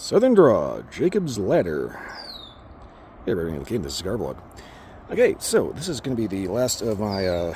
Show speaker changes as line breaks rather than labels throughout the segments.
Southern Draw, Jacob's Ladder. Hey everybody, welcome to the Cigar Vlog. Okay, so this is going to be the last of my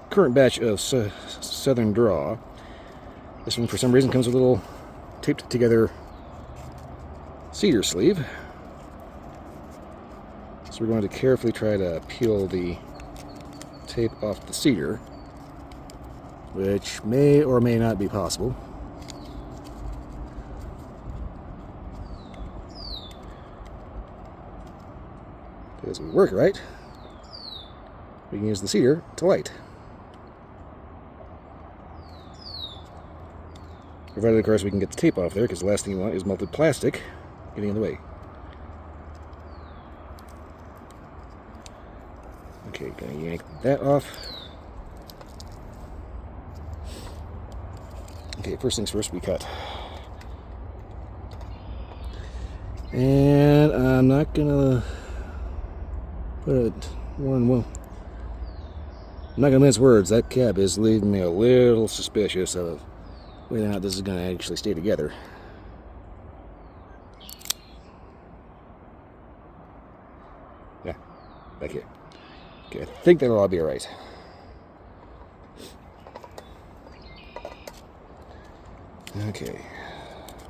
current batch of Southern Draw. This one, for some reason, comes with a little taped together cedar sleeve. So we're going to carefully try to peel the tape off the cedar, which may or may not be possible. As we work right, we can use the cedar to light. Provided, of course, we can get the tape off there, because the last thing you want is melted plastic getting in the way. Okay, gonna yank that off. Okay, first things first, we cut. And I'm not gonna put it one. I'm not gonna mince words. That cap is leaving me a little suspicious of whether or not this is gonna actually stay together. Yeah, back here. Okay, I think that'll all be alright. Okay,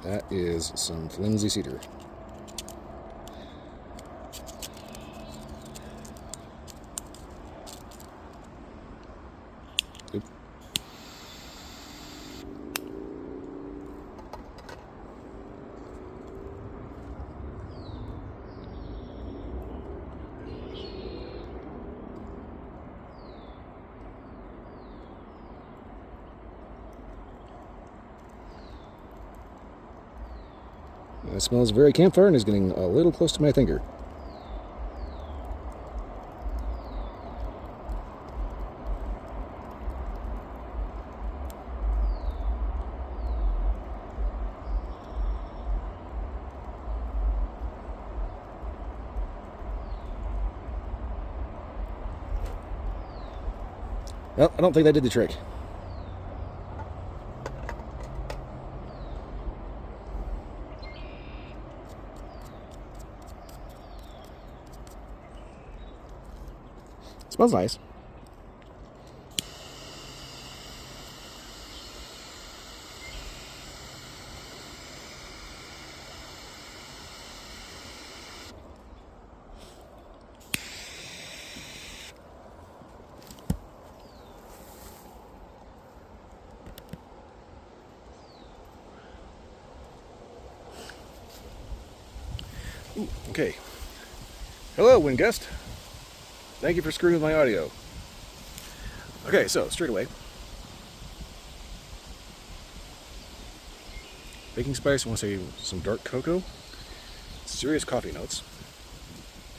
that is some flimsy cedar. Oop. It smells very campfire and is getting a little close to my finger. Well, I don't think that did the trick. Smells nice. Ooh, okay. Hello, wind gust. Thank you for screwing with my audio. Okay, so straight away, baking spice. I want to say some dark cocoa, serious coffee notes.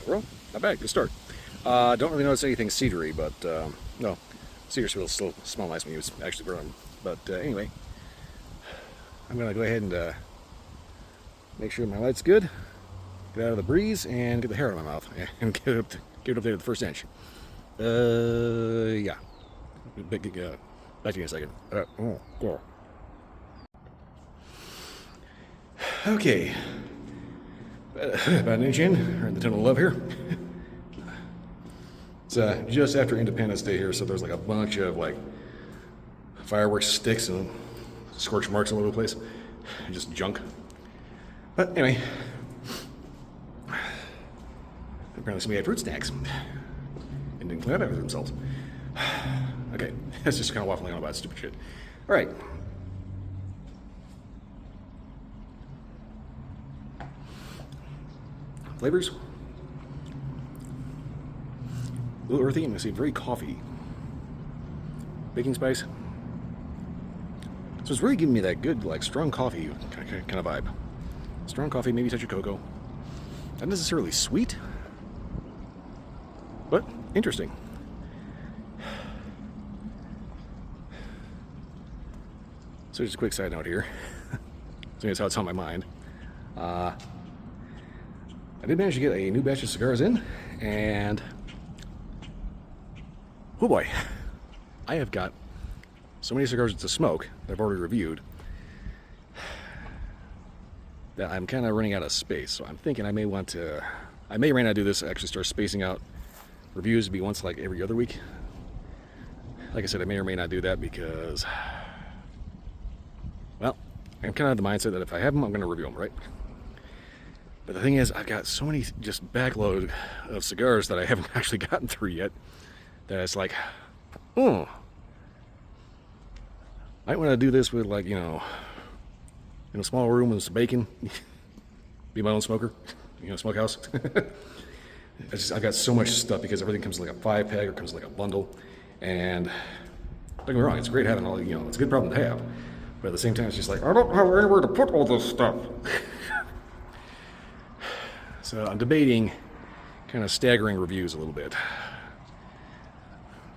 Overall, not bad. Good start. Don't really notice anything cedary, but no, cedar will still smell nice when you actually burn them. But anyway, I'm gonna go ahead and make sure my light's good. Get out of the breeze and get the hair out of my mouth and get it up there to the first inch. Yeah. Back to you in a second. Cool. Okay. About an inch in. We're in the tunnel of love here. It's just after Independence Day here, so there's like a bunch of like fireworks sticks and scorch marks all over the place. Just junk. But anyway. Apparently somebody had fruit snacks and didn't clean up after themselves. Okay, that's just kind of waffling on about stupid shit. All right. Flavors. A little earthy, and I say very coffee. Baking spice. So it's really giving me that good, like, strong coffee kind of vibe. Strong coffee, maybe a touch of cocoa. Not necessarily sweet, but interesting. So just a quick side note here. So that's how it's on my mind. I did manage to get a new batch of cigars in, and oh boy, I have got so many cigars to smoke that I've already reviewed. that I'm kind of running out of space. So I'm thinking I may want to, I may or may not do this, actually start spacing out reviews to be once like every other week. Like I said, I may or may not do that because, well, I'm kind of the mindset that if I have them, I'm going to review them, right? But the thing is, I've got so many just backload of cigars that I haven't actually gotten through yet that it's like, oh, might want to do this with like, in a small room with some bacon, be my own smoker, smokehouse. I've got so much stuff because everything comes like a 5-pack or comes like a bundle. And don't get me wrong, it's great having all, it's a good problem to have. But at the same time, it's just like, I don't have anywhere to put all this stuff. So I'm debating kind of staggering reviews a little bit.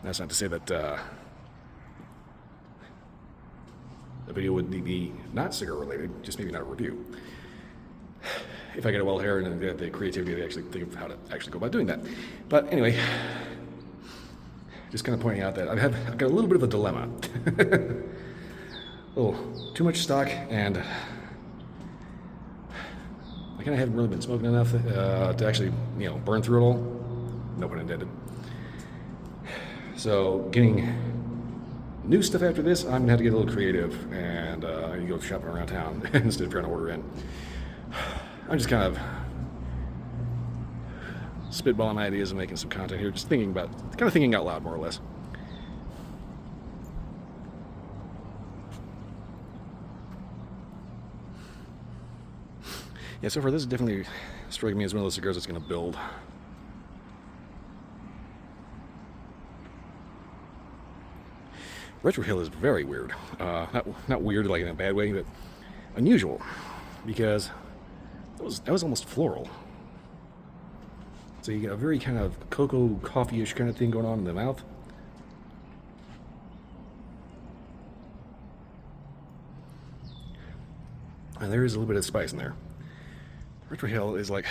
That's not to say that the video would be not cigar related, just maybe not a review. If I get it well here and the creativity to actually think of how to actually go about doing that. But anyway, just kind of pointing out that I've got a little bit of a dilemma. A little too much stock, and I kind of haven't really been smoking enough to actually, burn through it all. No pun intended. So getting new stuff after this, I'm gonna have to get a little creative and go shopping around town instead of trying to order in. I'm just kind of spitballing ideas and making some content here, just thinking out loud, more or less. Yeah, so far this is definitely striking me as one of those cigars that's going to build. Retrohale is very weird. Not weird like in a bad way, but unusual, because that was almost floral. So you get a very kind of cocoa, coffee-ish kind of thing going on in the mouth. And there is a little bit of spice in there. Retrohale is like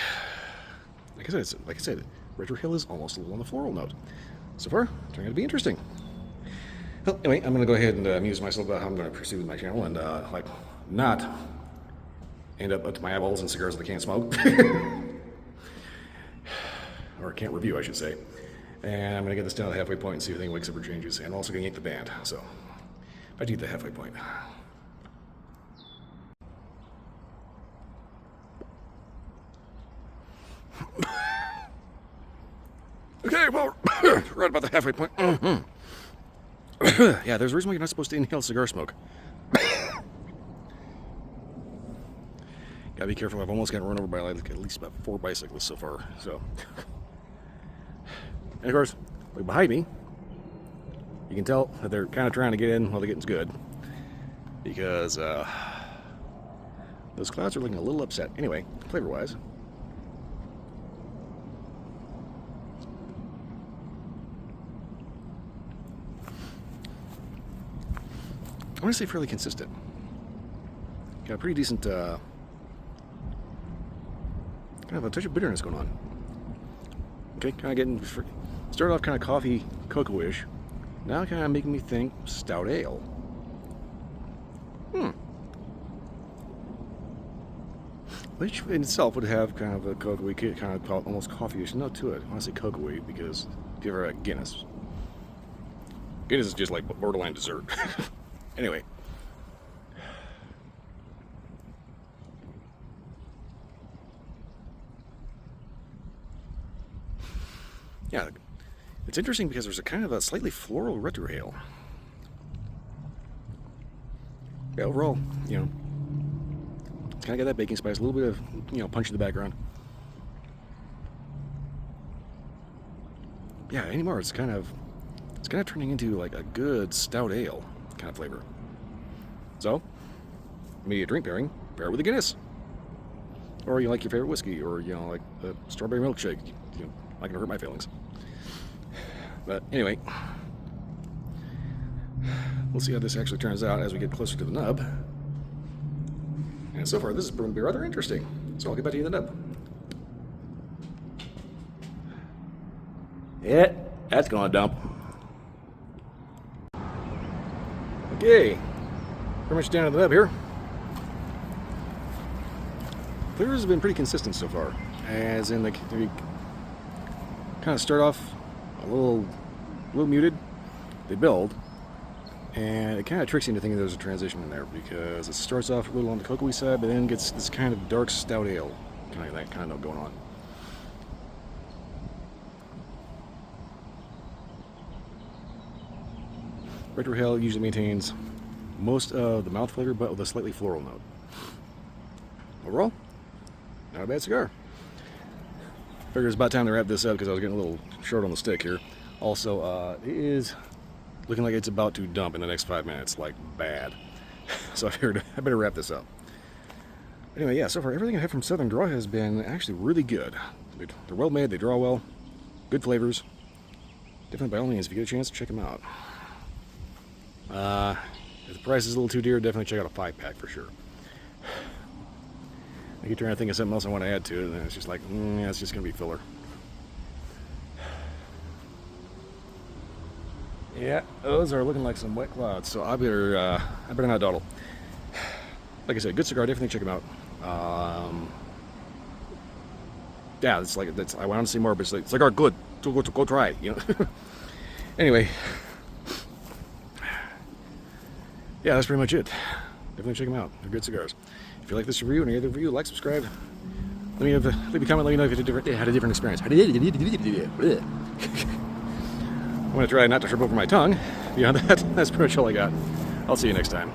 I said, Retrohale is almost a little on the floral note. So far, turning out to be interesting. Well, anyway, I'm going to go ahead and amuse myself about how I'm going to pursue my channel and not end up to my eyeballs in cigars that I can't smoke. Or can't review, I should say. And I'm going to get this down to the halfway point and see if anything wakes up or changes. And I'm also going to yank the band, so I do the halfway point. Okay, well, right about the halfway point. Yeah, there's a reason why you're not supposed to inhale cigar smoke. Gotta be careful. I've almost gotten run over by like at least about 4 bicyclists so far. So, and of course, like behind me, you can tell that they're kind of trying to get in while the getting's good, because those clouds are looking a little upset. Anyway, flavor-wise. I want to say fairly consistent. Got a pretty decent, kind of a touch of bitterness going on. Okay, kind of getting, started off kind of coffee, cocoa-ish. Now kind of making me think stout ale. Which in itself would have kind of a cocoa-y, kind of almost coffee-ish note to it. I want to say cocoa-y because if you ever had Guinness. Guinness is just like borderline dessert. Anyway. Yeah, it's interesting because there's a kind of a slightly floral retrohale. Yeah, overall, it's kind of got that baking spice, a little bit of, punch in the background. Yeah, anymore it's kind of turning into like a good stout ale kind of flavor. So, immediate drink pairing, pair it with a Guinness. Or you like your favorite whiskey, or like a strawberry milkshake. Not gonna hurt my feelings. But anyway, we'll see how this actually turns out as we get closer to the nub. And so far, this has proven to be rather interesting. So I'll get back to you in the nub. Yeah, that's gonna dump. Okay, pretty much down to the nub here. flavors have been pretty consistent so far. As in, they kind of start off a little muted. They build, and it kind of tricks you into thinking there's a transition in there because it starts off a little on the cocoa-y side, but then gets this kind of dark stout ale, that kind of note going on. Retrohale usually maintains most of the mouth flavor, but with a slightly floral note. Overall, not a bad cigar. Figured it's about time to wrap this up because I was getting a little short on the stick here. Also, it is looking like it's about to dump in the next 5 minutes, like bad. So I figured I better wrap this up. Anyway, yeah, so far everything I have from Southern Draw has been actually really good. They're well made, they draw well, good flavors. Definitely, by all means, if you get a chance, check them out. If the price is a little too dear, definitely check out a 5-pack for sure. I keep trying to think of something else I want to add to it, and then it's just like, yeah, it's just going to be filler. Yeah, those are looking like some wet clouds, so I better not dawdle. Like I said, good cigar, definitely check them out. Yeah, it's like, I want to see more, but it's like, cigar good, go try it, you know. Anyway. Yeah, that's pretty much it. Definitely check them out. They're good cigars. If you like this review and any other review, like, subscribe. Leave a comment, let me know if you had a different experience. I'm going to try not to trip over my tongue. Beyond that, that's pretty much all I got. I'll see you next time.